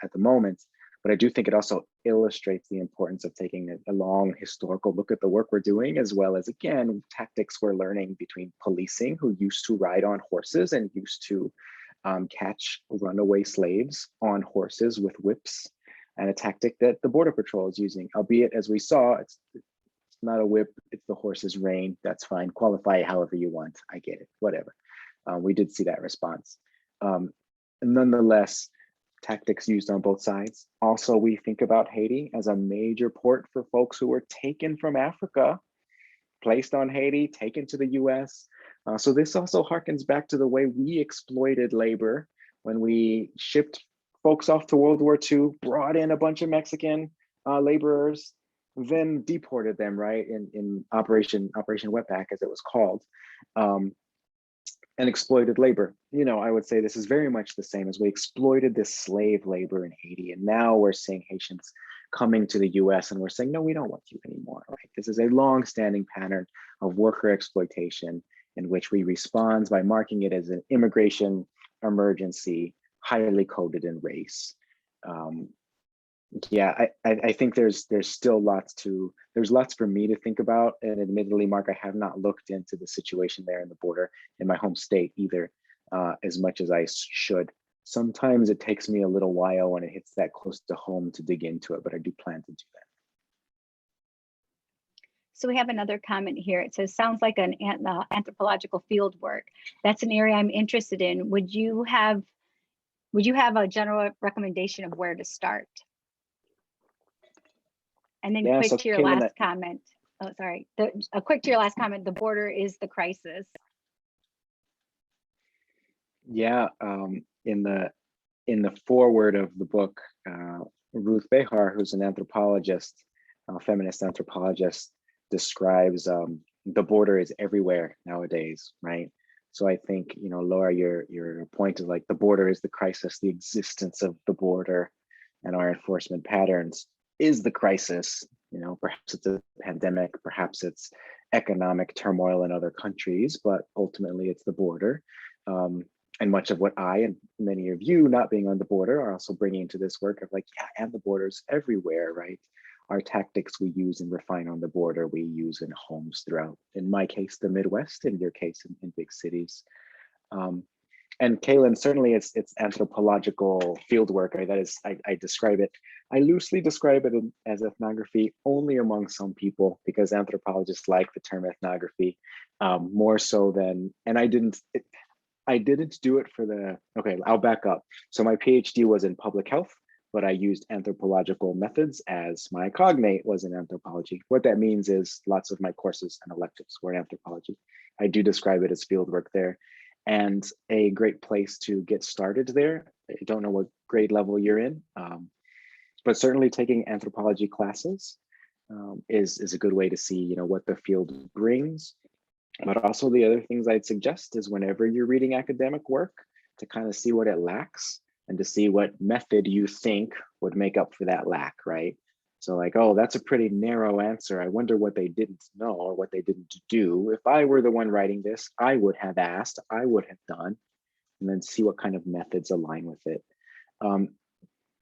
at the moment, but I do think it also illustrates the importance of taking a long historical look at the work we're doing, as well as, again, tactics we're learning between policing, who used to ride on horses and used to catch runaway slaves on horses with whips, and a tactic that the Border Patrol is using, albeit, as we saw, it's not a whip, it's the horse's rein. That's fine. Qualify it however you want. I get it, whatever. We did see that response. Nonetheless, tactics used on both sides. Also, we think about Haiti as a major port for folks who were taken from Africa, placed on Haiti, taken to the US. So this also harkens back to the way we exploited labor when we shipped folks off to World War II, brought in a bunch of Mexican laborers, then deported them, right, in Operation Wetback, as it was called, and exploited labor. You know, I would say this is very much the same, as we exploited this slave labor in Haiti, and now we're seeing Haitians coming to the US and we're saying, no, we don't want you anymore, right? This is a long-standing pattern of worker exploitation in which we respond by marking it as an immigration emergency, highly coded in race. Yeah, I think there's still lots for me to think about, and admittedly, Mark, I have not looked into the situation there in the border in my home state either, as much as I should. Sometimes it takes me a little while when it hits that close to home to dig into it, but I do plan to do that. So we have another comment here. It says, sounds like an anthropological field work. That's an area I'm interested in. Would you have a general recommendation of where to start? And then quick to your last comment. Oh, sorry. Quick to your last comment. The border is the crisis. Yeah, in the foreword of the book, Ruth Behar, who's an anthropologist, a feminist anthropologist, describes the border is everywhere nowadays, right? So I think, you know, Laura, your point is like the border is the crisis, the existence of the border and our enforcement patterns is the crisis. You know, perhaps it's a pandemic, perhaps it's economic turmoil in other countries, but ultimately it's the border. And much of what I and many of you not being on the border are also bringing into this work of like, yeah, and the border's everywhere, right? Our tactics we use and refine on the border, we use in homes throughout, in my case, the Midwest, in your case, in big cities. And Kaylin, certainly it's anthropological field work. That is, I describe it, I loosely describe it as ethnography only among some people because anthropologists like the term ethnography more so than, and I didn't do it for the, okay, I'll back up. So my PhD was in public health, but I used anthropological methods as my cognate was in anthropology. What that means is lots of my courses and electives were in anthropology. I do describe it as field work there. And a great place to get started there, I don't know what grade level you're in, but certainly taking anthropology classes is a good way to see, you know, what the field brings. But also the other things I'd suggest is whenever you're reading academic work to kind of see what it lacks and to see what method you think would make up for that lack, right? So like, oh, that's a pretty narrow answer. I wonder what they didn't know or what they didn't do. If I were the one writing this, I would have asked, I would have done, and then see what kind of methods align with it.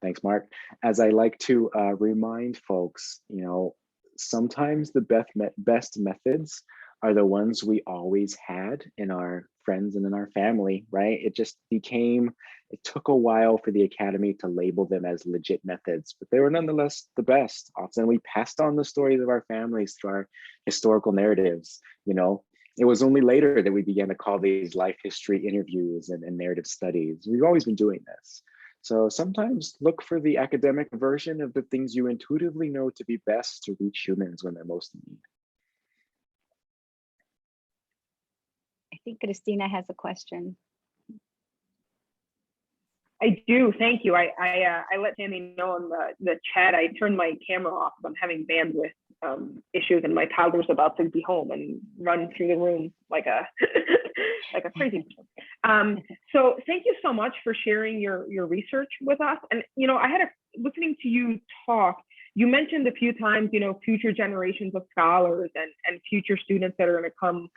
Thanks, Mark. As I like to remind folks, you know, sometimes the best methods are the ones we always had in our friends and in our family, right? It just became, it took a while for the academy to label them as legit methods, but they were nonetheless the best. Often we passed on the stories of our families through our historical narratives, you know. It was only later that we began to call these life history interviews and narrative studies. We've always been doing this. So sometimes look for the academic version of the things you intuitively know to be best to reach humans when they're most in need. I think Christina has a question. I do, thank you. I let Tammy know in the chat, I turned my camera off. I'm having bandwidth issues and my toddler's about to be home and run through the room like a like a crazy person. So thank you so much for sharing your research with us. And you know, listening to you talk, you mentioned a few times, you know, future generations of scholars and future students that are going to come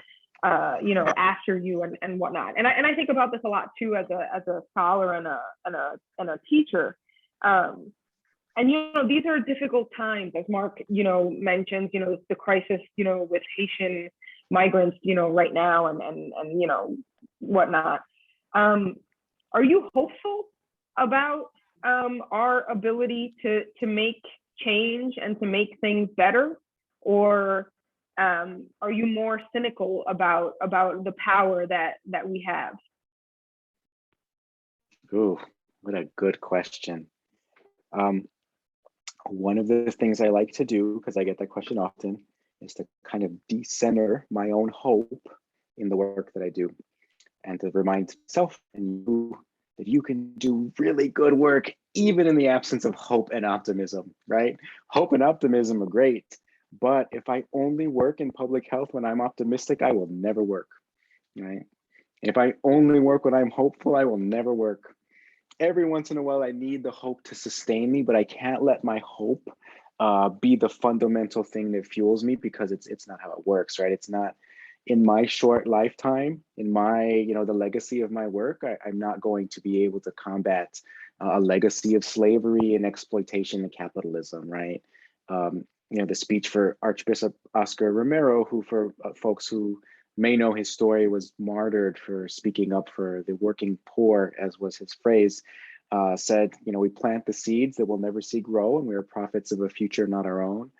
you know, after you and whatnot. And I think about this a lot too as a scholar and a teacher. And you know, these are difficult times, as Mark, you know, mentions, you know, the crisis, you know, with Haitian migrants, you know, right now and you know, whatnot. Are you hopeful about our ability to make change and to make things better, or are you more cynical about the power that we have? Ooh, what a good question. One of the things I like to do, because I get that question often, is to kind of decenter my own hope in the work that I do, and to remind myself and you that you can do really good work even in the absence of hope and optimism, right? Hope and optimism are great, but if I only work in public health when I'm optimistic, I will never work, right? If I only work when I'm hopeful, I will never work. Every once in a while, I need the hope to sustain me, but I can't let my hope be the fundamental thing that fuels me, because it's not how it works, right? It's not in my short lifetime, in my, you know, the legacy of my work. I'm not going to be able to combat a legacy of slavery and exploitation and capitalism, right? You know, the speech for Archbishop Oscar Romero, who for folks who may know his story, was martyred for speaking up for the working poor, as was his phrase, said, you know, we plant the seeds that we'll never see grow, and we are prophets of a future not our own.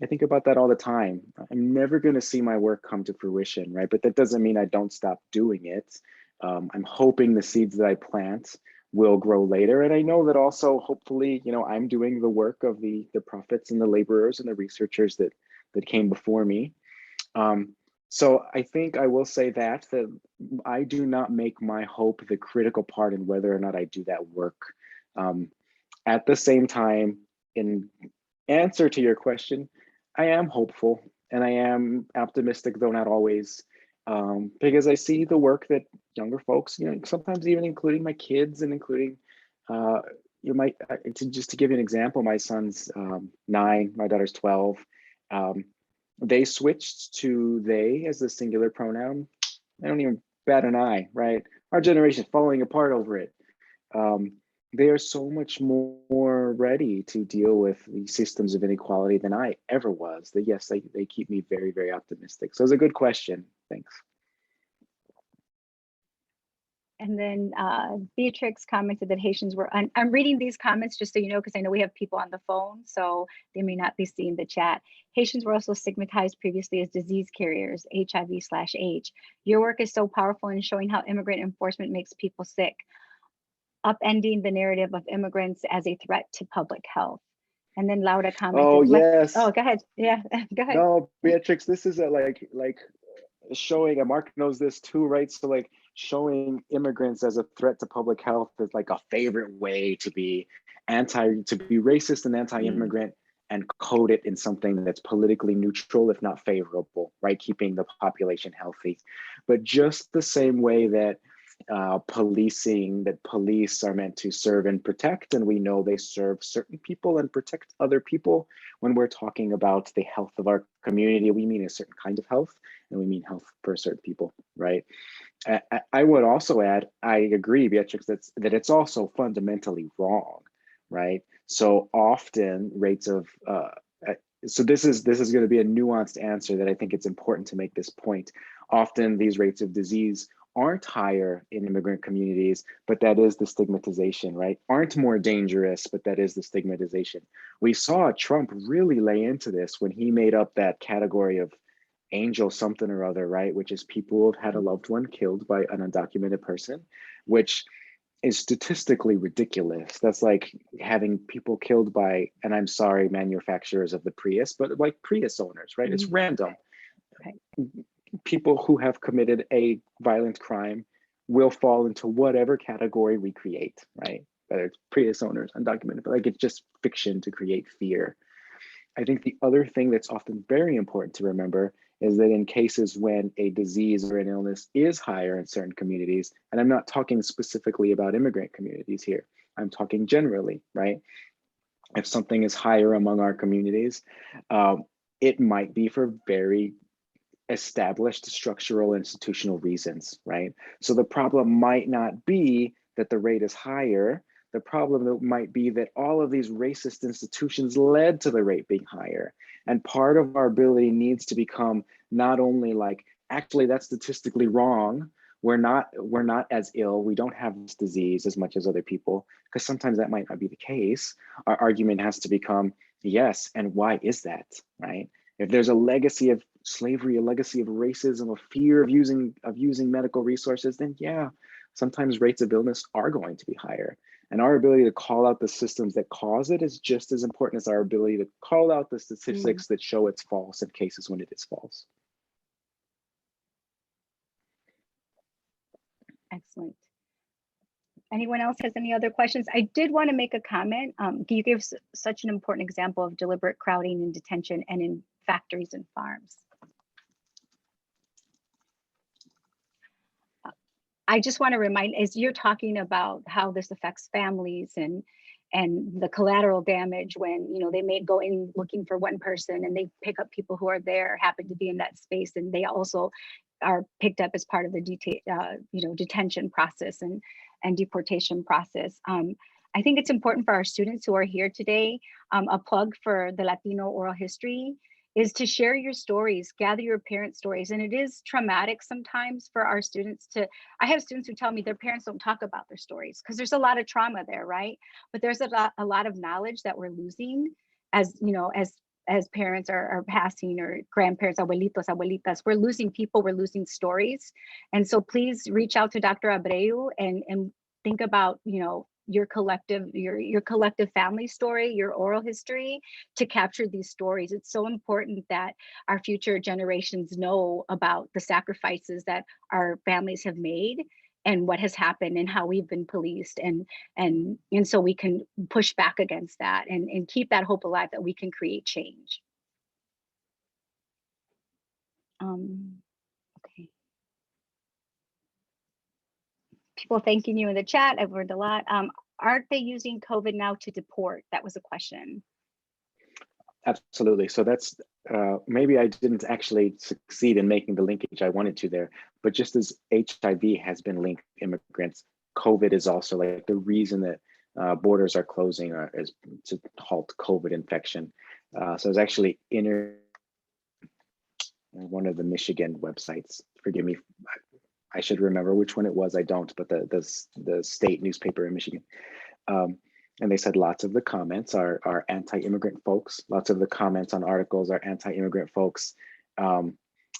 I think about that all the time. I'm never going to see my work come to fruition, right? But that doesn't mean I don't stop doing it. I'm hoping the seeds that I plant will grow later. And I know that also, hopefully, you know, I'm doing the work of the prophets and the laborers and the researchers that came before me. So I think I will say that I do not make my hope the critical part in whether or not I do that work. At the same time, in answer to your question, I am hopeful. And I am optimistic, though not always, because I see the work that younger folks, sometimes even including my kids and including, just to give you an example, my son's 9, my daughter's 12. They switched to they as the singular pronoun. I don't even bat an eye, right? Our generation is falling apart over it. They are so much more ready to deal with these systems of inequality than I ever was. That yes, they keep me very, very optimistic. So it's a good question. Thanks. And then Beatrix commented that Haitians were, I'm reading these comments just so you know, because I know we have people on the phone, so they may not be seeing the chat. Haitians were also stigmatized previously as disease carriers, HIV/H. Your work is so powerful in showing how immigrant enforcement makes people sick, upending the narrative of immigrants as a threat to public health. And then Laura commented, oh, yes. Oh, go ahead. Yeah, go ahead. No, Beatrix, this is like showing, and Mark knows this too, right? So like showing immigrants as a threat to public health is like a favorite way to be racist and anti-immigrant and code it in something that's politically neutral, if not favorable, right? Keeping the population healthy. But just the same way that police are meant to serve and protect, and we know they serve certain people and protect other people. When we're talking about the health of our community, we mean a certain kind of health, and we mean health for certain people, right? I would also add, I agree, Beatrix, that it's also fundamentally wrong, right? So often rates of so this is going to be a nuanced answer that I think it's important to make this point. Often these rates of disease aren't higher in immigrant communities, but that is the stigmatization, right? Aren't more dangerous, but that is the stigmatization. We saw Trump really lay into this when he made up that category of angel something or other, right? Which is people who have had a loved one killed by an undocumented person, which is statistically ridiculous. That's like having people killed by, and I'm sorry, manufacturers of the Prius, but like Prius owners, right? It's random. Okay. People who have committed a violent crime will fall into whatever category we create, right? Whether it's Prius owners, undocumented, but like it's just fiction to create fear. I think the other thing that's often very important to remember is that in cases when a disease or an illness is higher in certain communities, and I'm not talking specifically about immigrant communities here, I'm talking generally, right? If something is higher among our communities, it might be for very established structural institutional reasons, right? So the problem might not be that the rate is higher. The problem might be that all of these racist institutions led to the rate being higher. And part of our ability needs to become not only like, actually that's statistically wrong, we're not as ill, we don't have this disease as much as other people, because sometimes that might not be the case. Our argument has to become, yes, and why is that, right? If there's a legacy of slavery, a legacy of racism, a fear of using medical resources, then yeah, sometimes rates of illness are going to be higher. And our ability to call out the systems that cause it is just as important as our ability to call out the statistics that show it's false in cases when it is false. Excellent. Anyone else has any other questions? I did want to make a comment. You gave such an important example of deliberate crowding in detention and in factories and farms. I just want to remind, as you're talking about how this affects families and the collateral damage when they may go in looking for one person and they pick up people who are there, happen to be in that space, and they also are picked up as part of the detention process and deportation process. I think it's important for our students who are here today, a plug for the Latino Oral History is to share your stories, gather your parents' stories. And it is traumatic sometimes for our students I have students who tell me their parents don't talk about their stories because there's a lot of trauma there, right? But there's a lot of knowledge that we're losing as parents are passing, or grandparents, abuelitos, abuelitas, we're losing people, we're losing stories. And so please reach out to Dr. Abreu and think about, your collective family story, your oral history, to capture these stories. It's so important that our future generations know about the sacrifices that our families have made and what has happened and how we've been policed, and so we can push back against that and keep that hope alive that we can create change. Okay. People thanking you in the chat. I've learned a lot. Aren't they using COVID now to deport? That was a question. Absolutely. So that's maybe I didn't actually succeed in making the linkage I wanted to there, but just as HIV has been linked to immigrants, COVID is also like the reason that borders are closing is to halt COVID infection. So it's actually one of the Michigan websites. Forgive me, I should remember which one it was. I don't, but the state newspaper in Michigan. And they said lots of the comments are anti-immigrant folks. Lots of the comments on articles are anti-immigrant folks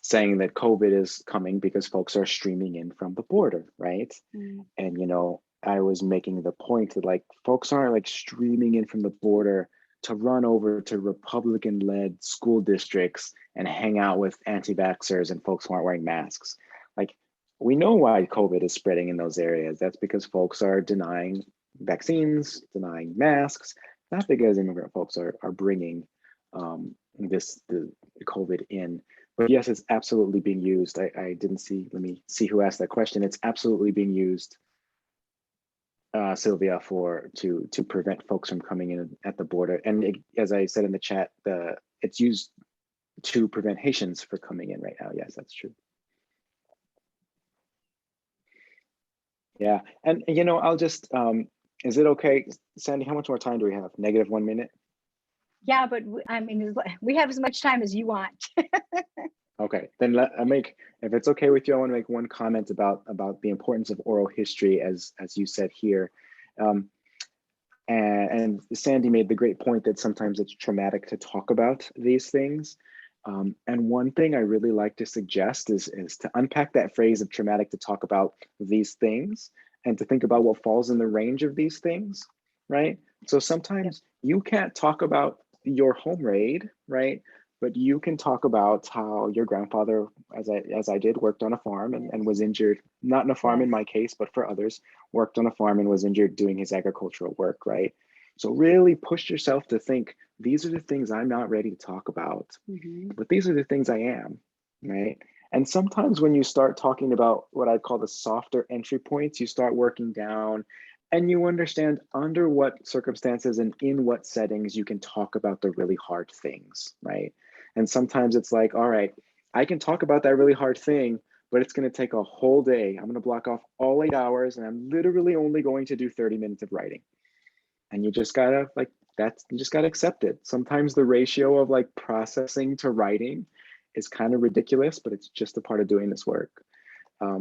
saying that COVID is coming because folks are streaming in from the border, right? Mm. And, you know, I was making the point that like folks aren't like streaming in from the border to run over to Republican-led school districts and hang out with anti-vaxxers and folks who aren't wearing masks. Like, we know why COVID is spreading in those areas. That's because folks are denying vaccines, denying masks, not because immigrant folks are bringing the COVID in. But yes, it's absolutely being used. I didn't see, let me see who asked that question. It's absolutely being used, Sylvia, to prevent folks from coming in at the border. And as I said in the chat, it's used to prevent Haitians from coming in right now. Yes, that's true. Yeah, and you know, I'll just, is it okay, Sandy, how much more time do we have? -1 minute? Yeah, but I mean, we have as much time as you want. Okay, then if it's okay with you, I want to make one comment about the importance of oral history, as you said here. And Sandy made the great point that sometimes it's traumatic to talk about these things. And one thing I really like to suggest is to unpack that phrase of traumatic to talk about these things and to think about what falls in the range of these things, right? So sometimes you can't talk about your home raid, right? But you can talk about how your grandfather, as I did, worked on a farm and was injured, not in a farm in my case, but for others, worked on a farm and was injured doing his agricultural work, right? So really push yourself to think, these are the things I'm not ready to talk about, but these are the things I am, right? And sometimes when you start talking about what I call the softer entry points, you start working down and you understand under what circumstances and in what settings you can talk about the really hard things, right? And sometimes it's like, all right, I can talk about that really hard thing, but it's going to take a whole day. I'm going to block off all 8 hours and I'm literally only going to do 30 minutes of writing. And you just gotta you just gotta accept it. Sometimes the ratio of like processing to writing is kind of ridiculous, but it's just a part of doing this work.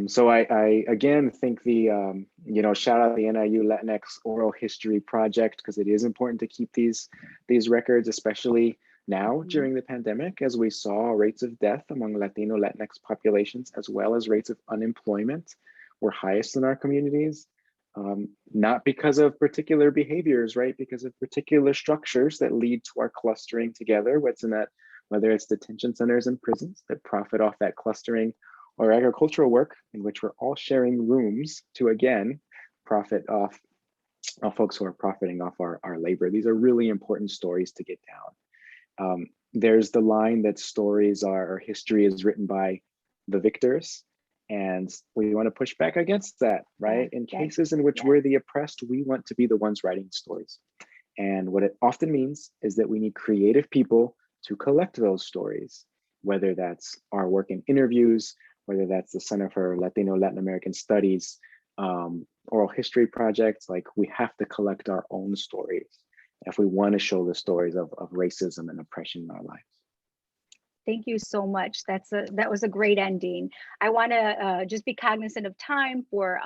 So I again think the, you know, shout out the NIU Latinx Oral History Project, because it is important to keep these records, especially now during the pandemic, as we saw rates of death among Latino Latinx populations, as well as rates of unemployment were highest in our communities. Not because of particular behaviors, right? Because of particular structures that lead to our clustering together, whether it's detention centers and prisons that profit off that clustering, or agricultural work in which we're all sharing rooms to, again, profit off folks who are profiting off our labor. These are really important stories to get down. There's the line that stories or history is written by the victors. And we want to push back against that, right? In cases in which we're the oppressed, we want to be the ones writing stories. And what it often means is that we need creative people to collect those stories, whether that's our work in interviews, whether that's the Center for Latino Latin American Studies, oral history projects. Like, we have to collect our own stories if we want to show the stories of racism and oppression in our lives. Thank you so much. That was a great ending. I want to just be cognizant of time for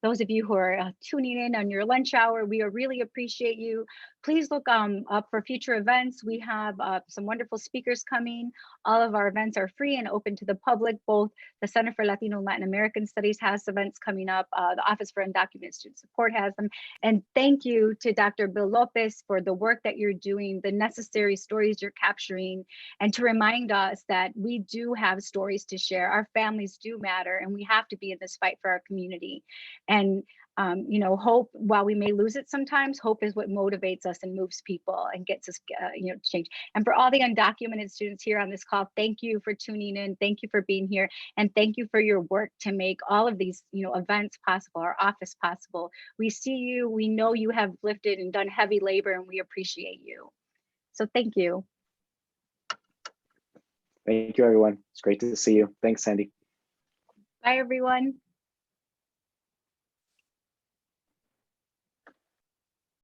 those of you who are tuning in on your lunch hour. We really appreciate you. Please look up for future events. We have some wonderful speakers coming. All of our events are free and open to the public. Both the Center for Latino and Latin American Studies has events coming up. The Office for Undocumented Student Support has them. And thank you to Dr. Bill Lopez for the work that you're doing, the necessary stories you're capturing, and to remind us that we do have stories to share. Our families do matter, and we have to be in this fight for our community. And you know, hope, while we may lose it sometimes, hope is what motivates us and moves people and gets us, you know, to change. And for all the undocumented students here on this call, thank you for tuning in. Thank you for being here. And thank you for your work to make all of these, you know, events possible, our office possible. We see you, we know you have lifted and done heavy labor, and we appreciate you. So thank you. Thank you, everyone. It's great to see you. Thanks, Sandy. Bye, everyone.